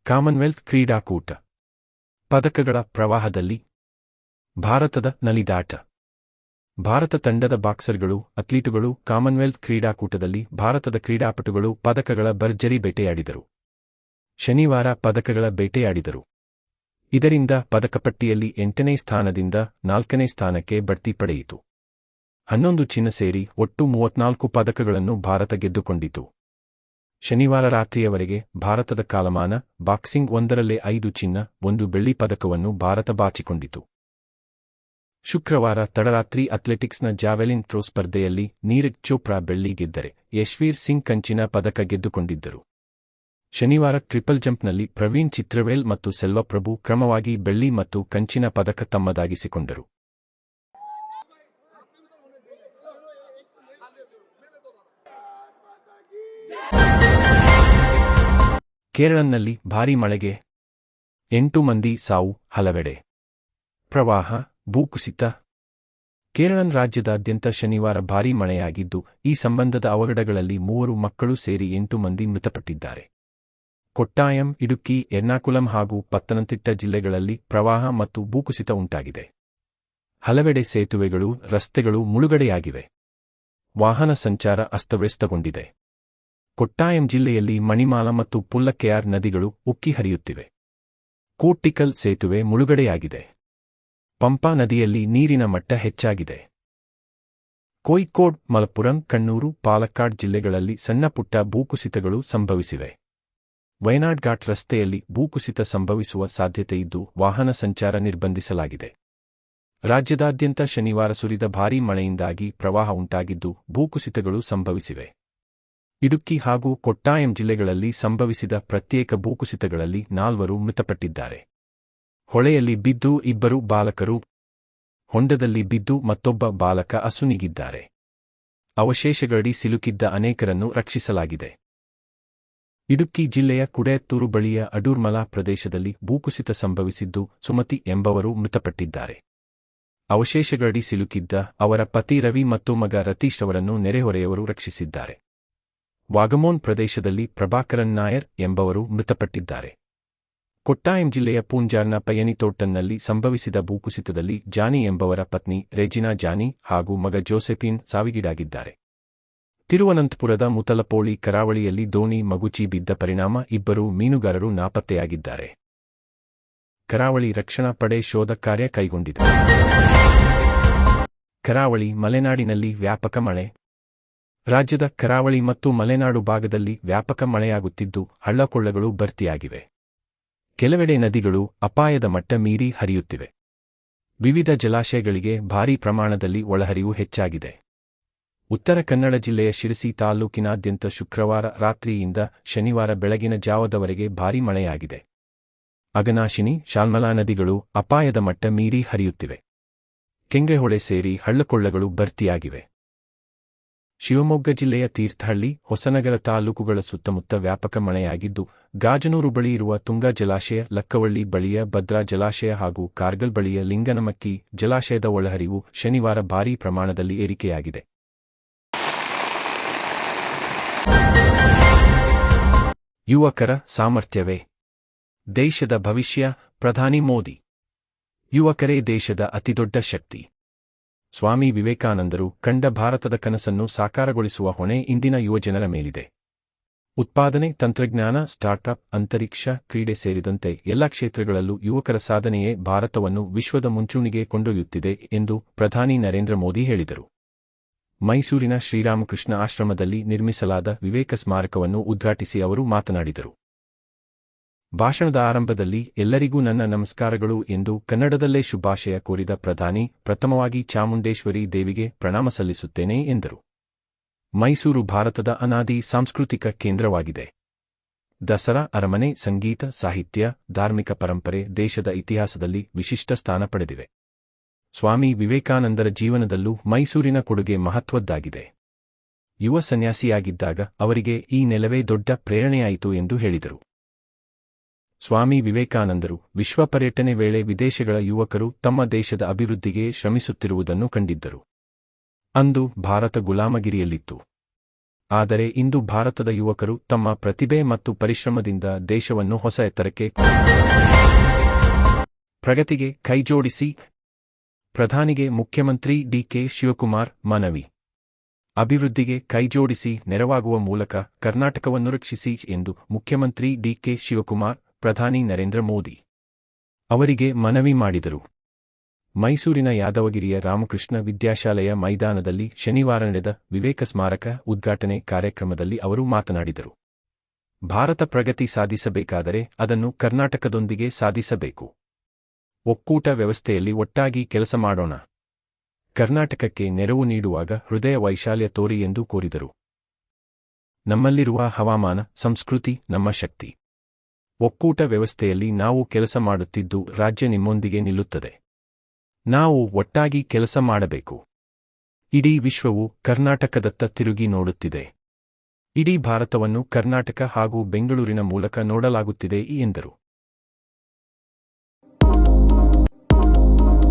Commonwealth ಕ್ರೀಡಾಕೂಟ. ಪದಕಗಳ ಪ್ರವಾಹದಲ್ಲಿ ಭಾರತದ ನಲಿದಾಟ. ಭಾರತ ತಂಡದ ಬಾಕ್ಸರ್ಗಳು, ಅಥ್ಲೀಟುಗಳು ಕಾಮನ್ವೆಲ್ತ್ ಕ್ರೀಡಾಕೂಟದಲ್ಲಿ ಭಾರತದ ಕ್ರೀಡಾಪಟುಗಳು ಪದಕಗಳ ಭರ್ಜರಿ ಬೇಟೆಯಾಡಿದರು. ಶನಿವಾರ ಪದಕಗಳ ಬೇಟೆಯಾಡಿದರು. ಇದರಿಂದ ಪದಕಪಟ್ಟಿಯಲ್ಲಿ 8ನೇ ಸ್ಥಾನದಿಂದ 4ನೇ ಸ್ಥಾನಕ್ಕೆ ಬಡ್ತಿ ಪಡೆಯಿತು. 11 ಚಿನ್ನ ಸೇರಿ ಒಟ್ಟು 34 ಪದಕಗಳನ್ನು ಭಾರತ ಗೆದ್ದುಕೊಂಡಿತು. ಶನಿವಾರ ರಾತ್ರಿಯವರೆಗೆ ಭಾರತದ ಕಾಲಮಾನ ಬಾಕ್ಸಿಂಗ್ 1ರಲ್ಲೇ 5 ಚಿನ್ನ, 1 ಬೆಳ್ಳಿ ಪದಕವನ್ನು ಭಾರತ ಬಾಚಿಕೊಂಡಿತು. ಶುಕ್ರವಾರ ತಡರಾತ್ರಿ ಅಥ್ಲೆಟಿಕ್ಸ್ನ ಜಾವೆಲಿನ್ ಥ್ರೋ ಸ್ಪರ್ಧೆಯಲ್ಲಿ ನೀರಜ್ ಚೋಪ್ರಾ ಬೆಳ್ಳಿ ಗೆದ್ದರೆ ಯಶ್ವೀರ್ ಸಿಂಗ್ ಕಂಚಿನ ಪದಕ ಗೆದ್ದುಕೊಂಡಿದ್ದರು. ಶನಿವಾರ ಟ್ರಿಪಲ್ ಜಂಪ್ನಲ್ಲಿ ಪ್ರವೀಣ್ ಚಿತ್ರವೇಲ್ ಮತ್ತು ಸೆಲ್ವಪ್ರಭು ಕ್ರಮವಾಗಿ ಬೆಳ್ಳಿ ಮತ್ತು ಕಂಚಿನ ಪದಕ ತಮ್ಮದಾಗಿಸಿಕೊಂಡರು. ಕೇರಳಂನಲ್ಲಿ ಭಾರೀ ಮಳೆಗೆ 8 ಮಂದಿ ಸಾವು, ಹಲವೆಡೆ ಪ್ರವಾಹ, ಭೂಕುಸಿತ. ಕೇರಳಂ ರಾಜ್ಯದಾದ್ಯಂತ ಶನಿವಾರ ಭಾರೀ ಮಳೆಯಾಗಿದ್ದು, ಈ ಸಂಬಂಧದ ಅವಘಡಗಳಲ್ಲಿ 3 ಮಕ್ಕಳು ಸೇರಿ 8 ಮಂದಿ ಮೃತಪಟ್ಟಿದ್ದಾರೆ. ಕೊಟ್ಟಾಯಂ, ಇಡುಕ್ಕಿ, ಎರ್ನಾಕುಲಂ ಹಾಗೂ ಪತ್ತನಂತಿಟ್ಟ ಜಿಲ್ಲೆಗಳಲ್ಲಿ ಪ್ರವಾಹ ಮತ್ತು ಭೂಕುಸಿತ ಉಂಟಾಗಿದೆ. ಹಲವೆಡೆ ಸೇತುವೆಗಳು, ರಸ್ತೆಗಳು ಮುಳುಗಡೆಯಾಗಿವೆ. ವಾಹನ ಸಂಚಾರ ಅಸ್ತವ್ಯಸ್ತಗೊಂಡಿದೆ. ಕೊಟ್ಟಾಯಂ ಜಿಲ್ಲೆಯಲ್ಲಿ ಮಣಿಮಾಲ ಮತ್ತು ಪುಲ್ಲಕ್ಕೆಯಾರ್ ನದಿಗಳು ಉಕ್ಕಿ ಹರಿಯುತ್ತಿವೆ. ಕೋಟ್ಟಿಕಲ್ ಸೇತುವೆ ಮುಳುಗಡೆಯಾಗಿದೆ. ಪಂಪಾ ನದಿಯಲ್ಲಿ ನೀರಿನ ಮಟ್ಟ ಹೆಚ್ಚಾಗಿದೆ. ಕೋಯಿಕೋಡ್, ಮಲಪ್ಪುರಂ, ಕಣ್ಣೂರು, ಪಾಲಕ್ಕಾಡ್ ಜಿಲ್ಲೆಗಳಲ್ಲಿ ಸಣ್ಣಪುಟ್ಟ ಭೂಕುಸಿತಗಳು ಸಂಭವಿಸಿವೆ. ವಯನಾಡ್ ಘಾಟ್ ರಸ್ತೆಯಲ್ಲಿ ಭೂಕುಸಿತ ಸಂಭವಿಸುವ ಸಾಧ್ಯತೆಯಿದ್ದು ವಾಹನ ಸಂಚಾರ ನಿರ್ಬಂಧಿಸಲಾಗಿದೆ. ರಾಜ್ಯದಾದ್ಯಂತ ಶನಿವಾರ ಸುರಿದ ಭಾರೀ ಮಳೆಯಿಂದಾಗಿ ಪ್ರವಾಹ ಉಂಟಾಗಿದ್ದು ಭೂಕುಸಿತಗಳು ಸಂಭವಿಸಿವೆ. ಇಡುಕ್ಕಿ ಹಾಗೂ ಕೊಟ್ಟಾಯಂ ಜಿಲ್ಲೆಗಳಲ್ಲಿ ಸಂಭವಿಸಿದ ಪ್ರತ್ಯೇಕ ಭೂಕುಸಿತಗಳಲ್ಲಿ 4 ಮೃತಪಟ್ಟಿದ್ದಾರೆ. ಹೊಳೆಯಲ್ಲಿ ಬಿದ್ದು 2 ಬಾಲಕರು, ಹೊಂಡದಲ್ಲಿ ಬಿದ್ದು ಮತ್ತೊಬ್ಬ ಬಾಲಕ ಅಸುನೀಗಿದ್ದಾರೆ. ಅವಶೇಷಗಳಡಿ ಸಿಲುಕಿದ್ದ ಅನೇಕರನ್ನು ರಕ್ಷಿಸಲಾಗಿದೆ. ಇಡುಕ್ಕಿ ಜಿಲ್ಲೆಯ ಕುಡೆಯತ್ತೂರು ಬಳಿಯ ಅಡೂರ್ಮಲ ಪ್ರದೇಶದಲ್ಲಿ ಭೂಕುಸಿತ ಸಂಭವಿಸಿದ್ದು ಸುಮತಿ ಎಂಬವರು ಮೃತಪಟ್ಟಿದ್ದಾರೆ. ಅವಶೇಷಗಳಡಿ ಸಿಲುಕಿದ್ದ ಅವರ ಪತಿ ರವಿ ಮತ್ತು ಮಗ ರತೀಶ್ ಅವರನ್ನು ನೆರೆಹೊರೆಯವರು ರಕ್ಷಿಸಿದ್ದಾರೆ. ವಾಗಮೋನ್ ಪ್ರದೇಶದಲ್ಲಿ ಪ್ರಭಾಕರನ್ ನಾಯರ್ ಎಂಬವರು ಮೃತಪಟ್ಟಿದ್ದಾರೆ. ಕೊಟ್ಟಾಯಂ ಜಿಲ್ಲೆಯ ಪೂಂಜಾರ್ನ ಪಯನಿತೋಟನ್ನಲ್ಲಿ ಸಂಭವಿಸಿದ ಭೂಕುಸಿತದಲ್ಲಿ ಜಾನಿ ಎಂಬವರ ಪತ್ನಿ ರೆಜಿನಾ ಜಾನಿ ಹಾಗೂ ಮಗ ಜೋಸೆಫಿನ್ ಸಾವಿಗೀಡಾಗಿದ್ದಾರೆ. ತಿರುವನಂತಪುರದ ಮುತಲಪೋಳಿ ಕರಾವಳಿಯಲ್ಲಿ ದೋಣಿ ಮಗುಚಿ ಬಿದ್ದ ಪರಿಣಾಮ 2 ಮೀನುಗಾರರು ನಾಪತ್ತೆಯಾಗಿದ್ದಾರೆ. ಕರಾವಳಿ ರಕ್ಷಣಾ ಪಡೆ ಶೋಧ ಕಾರ್ಯ ಕೈಗೊಂಡಿದೆ. ಕರಾವಳಿ, ಮಲೆನಾಡಿನಲ್ಲಿ ವ್ಯಾಪಕ ಮಳೆ. ರಾಜ್ಯದ ಕರಾವಳಿ ಮತ್ತು ಮಲೆನಾಡು ಭಾಗದಲ್ಲಿ ವ್ಯಾಪಕ ಮಳೆಯಾಗುತ್ತಿದ್ದು ಹಳ್ಳಕೊಳ್ಳಗಳು ಭರ್ತಿಯಾಗಿವೆ. ಕೆಲವೆಡೆ ನದಿಗಳು ಅಪಾಯದ ಮಟ್ಟ ಮೀರಿ ಹರಿಯುತ್ತಿವೆ. ವಿವಿಧ ಜಲಾಶಯಗಳಿಗೆ ಭಾರೀ ಪ್ರಮಾಣದಲ್ಲಿ ಒಳಹರಿವು ಹೆಚ್ಚಾಗಿದೆ. ಉತ್ತರ ಕನ್ನಡ ಜಿಲ್ಲೆಯ ಶಿರಸಿ ತಾಲ್ಲೂಕಿನಾದ್ಯಂತ ಶುಕ್ರವಾರ ರಾತ್ರಿಯಿಂದ ಶನಿವಾರ ಬೆಳಗಿನ ಜಾವದವರೆಗೆ ಭಾರೀ ಮಳೆಯಾಗಿದೆ. ಅಗನಾಶಿನಿ, ಶಾಲ್ಮಲಾ ನದಿಗಳು ಅಪಾಯದ ಮಟ್ಟ ಮೀರಿ ಹರಿಯುತ್ತಿವೆ. ಕೆಂಗ್ರೆಹೊಳೆ ಸೇರಿ ಹಳ್ಳಕೊಳ್ಳಗಳು ಭರ್ತಿಯಾಗಿವೆ. ಶಿವಮೊಗ್ಗ ಜಿಲ್ಲೆಯ ತೀರ್ಥಹಳ್ಳಿ, ಹೊಸನಗರ ತಾಲೂಕುಗಳ ಸುತ್ತಮುತ್ತ ವ್ಯಾಪಕ ಮಳೆಯಾಗಿದ್ದು, ಗಾಜನೂರು ಬಳಿ ಇರುವ ತುಂಗಾ ಜಲಾಶಯ, ಲಕ್ಕವಳ್ಳಿ ಬಳಿಯ ಭದ್ರಾ ಜಲಾಶಯ ಹಾಗೂ ಕಾರ್ಗಲ್ ಬಳಿಯ ಲಿಂಗನಮಕ್ಕಿ ಜಲಾಶಯದ ಒಳಹರಿವು ಶನಿವಾರ ಭಾರೀ ಪ್ರಮಾಣದಲ್ಲಿ ಏರಿಕೆಯಾಗಿದೆ. ಯುವಕರ ಸಾಮರ್ಥ್ಯವೇ ದೇಶದ ಭವಿಷ್ಯ, ಪ್ರಧಾನಿ ಮೋದಿ. ಯುವಕರೇ ದೇಶದ ಅತಿದೊಡ್ಡ ಶಕ್ತಿ. ಸ್ವಾಮಿ ವಿವೇಕಾನಂದರು ಕಂಡ ಭಾರತದ ಕನಸನ್ನು ಸಾಕಾರಗೊಳಿಸುವ ಹೊಣೆ ಇಂದಿನ ಯುವಜನರ ಮೇಲಿದೆ. ಉತ್ಪಾದನೆ, ತಂತ್ರಜ್ಞಾನ, ಸ್ಟಾರ್ಟ್ಅಪ್, ಅಂತರಿಕ್ಷ, ಕ್ರೀಡೆ ಸೇರಿದಂತೆ ಎಲ್ಲ ಕ್ಷೇತ್ರಗಳಲ್ಲೂ ಯುವಕರ ಸಾಧನೆಯೇ ಭಾರತವನ್ನು ವಿಶ್ವದ ಮುಂಚೂಣಿಗೆ ಕೊಂಡೊಯ್ಯುತ್ತಿದೆ ಎಂದು ಪ್ರಧಾನಿ ನರೇಂದ್ರ ಮೋದಿ ಹೇಳಿದರು. ಮೈಸೂರಿನ ಶ್ರೀರಾಮಕೃಷ್ಣ ಆಶ್ರಮದಲ್ಲಿ ನಿರ್ಮಿಸಲಾದ ವಿವೇಕ ಸ್ಮಾರಕವನ್ನು ಉದ್ಘಾಟಿಸಿ ಅವರು ಮಾತನಾಡಿದರು. ಭಾಷಣದ ಆರಂಭದಲ್ಲಿ ಎಲ್ಲರಿಗೂ ನನ್ನ ನಮಸ್ಕಾರಗಳು ಎಂದು ಕನ್ನಡದಲ್ಲೇ ಶುಭಾಶಯ ಕೋರಿದ ಪ್ರಧಾನಿ, ಪ್ರಥಮವಾಗಿ ಚಾಮುಂಡೇಶ್ವರಿ ದೇವಿಗೆ ಪ್ರಣಾಮ ಸಲ್ಲಿಸುತ್ತೇನೆ ಎಂದರು. ಮೈಸೂರು ಭಾರತದ ಅನಾದಿ ಸಾಂಸ್ಕೃತಿಕ ಕೇಂದ್ರವಾಗಿದೆ. ದಸರಾ, ಅರಮನೆ, ಸಂಗೀತ, ಸಾಹಿತ್ಯ, ಧಾರ್ಮಿಕ ಪರಂಪರೆ ದೇಶದ ಇತಿಹಾಸದಲ್ಲಿ ವಿಶಿಷ್ಟ ಸ್ಥಾನ ಪಡೆದಿವೆ. ಸ್ವಾಮಿ ವಿವೇಕಾನಂದರ ಜೀವನದಲ್ಲೂ ಮೈಸೂರಿನ ಕೊಡುಗೆ ಮಹತ್ವದ್ದಾಗಿದೆ. ಯುವ ಸನ್ಯಾಸಿಯಾಗಿದ್ದಾಗ ಅವರಿಗೆ ಈ ನೆಲವೇ ದೊಡ್ಡ ಪ್ರೇರಣೆಯಾಯಿತು ಎಂದು ಹೇಳಿದರು. ಸ್ವಾಮಿ ವಿವೇಕಾನಂದರು ವಿಶ್ವ ಪರ್ಯಟನೆ ವೇಳೆ ವಿದೇಶಗಳ ಯುವಕರು ತಮ್ಮ ದೇಶದ ಅಭಿವೃದ್ಧಿಗೆ ಶ್ರಮಿಸುತ್ತಿರುವುದನ್ನು ಕಂಡಿದ್ದರು. ಅಂದು ಭಾರತ ಗುಲಾಮಗಿರಿಯಲ್ಲಿತ್ತು. ಆದರೆ ಇಂದು ಭಾರತದ ಯುವಕರು ತಮ್ಮ ಪ್ರತಿಭೆ ಮತ್ತು ಪರಿಶ್ರಮದಿಂದ ದೇಶವನ್ನು ಹೊಸ ಎತ್ತರಕ್ಕೆ ಪ್ರಗತಿಗೆ ಕೈಜೋಡಿಸಿ. ಪ್ರಧಾನಿಗೆ ಮುಖ್ಯಮಂತ್ರಿ ಡಿ.ಕೆ. ಶಿವಕುಮಾರ್ ಮನವಿ. ಅಭಿವೃದ್ಧಿಗೆ ಕೈಜೋಡಿಸಿ ನೆರವಾಗುವ ಮೂಲಕ ಕರ್ನಾಟಕವನ್ನು ರಕ್ಷಿಸಿ ಎಂದು ಮುಖ್ಯಮಂತ್ರಿ ಡಿ.ಕೆ. ಶಿವಕುಮಾರ್ ಪ್ರಧಾನಿ ನರೇಂದ್ರ ಮೋದಿ ಅವರಿಗೆ ಮನವಿ ಮಾಡಿದರು. ಮೈಸೂರಿನ ಯಾದವಗಿರಿಯ ರಾಮಕೃಷ್ಣ ವಿದ್ಯಾಶಾಲೆಯ ಮೈದಾನದಲ್ಲಿ ಶನಿವಾರ ನಡೆದ ವಿವೇಕ ಸ್ಮಾರಕ ಉದ್ಘಾಟನೆ ಕಾರ್ಯಕ್ರಮದಲ್ಲಿ ಅವರು ಮಾತನಾಡಿದರು. ಭಾರತ ಪ್ರಗತಿ ಸಾಧಿಸಬೇಕಾದರೆ ಅದನ್ನು ಕರ್ನಾಟಕದೊಂದಿಗೆ ಸಾಧಿಸಬೇಕು. ಒಕ್ಕೂಟ ವ್ಯವಸ್ಥೆಯಲ್ಲಿ ಒಟ್ಟಾಗಿ ಕೆಲಸ ಮಾಡೋಣ. ಕರ್ನಾಟಕಕ್ಕೆ ನೆರವು ನೀಡುವಾಗ ಹೃದಯ ವೈಶಾಲ್ಯ ತೋರಿ ಎಂದು ಕೋರಿದರು. ನಮ್ಮಲ್ಲಿರುವ ಹವಾಮಾನ, ಸಂಸ್ಕೃತಿ ನಮ್ಮ ಶಕ್ತಿ. ಒಕ್ಕೂಟ ವ್ಯವಸ್ಥೆಯಲ್ಲಿ ನಾವು ಕೆಲಸ ಮಾಡುತ್ತಿದ್ದು ರಾಜ್ಯ ನಿಮ್ಮೊಂದಿಗೆ ನಿಲ್ಲುತ್ತದೆ. ನಾವು ಒಟ್ಟಾಗಿ ಕೆಲಸ ಮಾಡಬೇಕು. ಇಡೀ ವಿಶ್ವವು ಕರ್ನಾಟಕದತ್ತ ತಿರುಗಿ ನೋಡುತ್ತಿದೆ. ಇಡೀ ಭಾರತವನ್ನು ಕರ್ನಾಟಕ ಹಾಗೂ ಬೆಂಗಳೂರಿನ ಮೂಲಕ ನೋಡಲಾಗುತ್ತಿದೆ ಎಂದರು.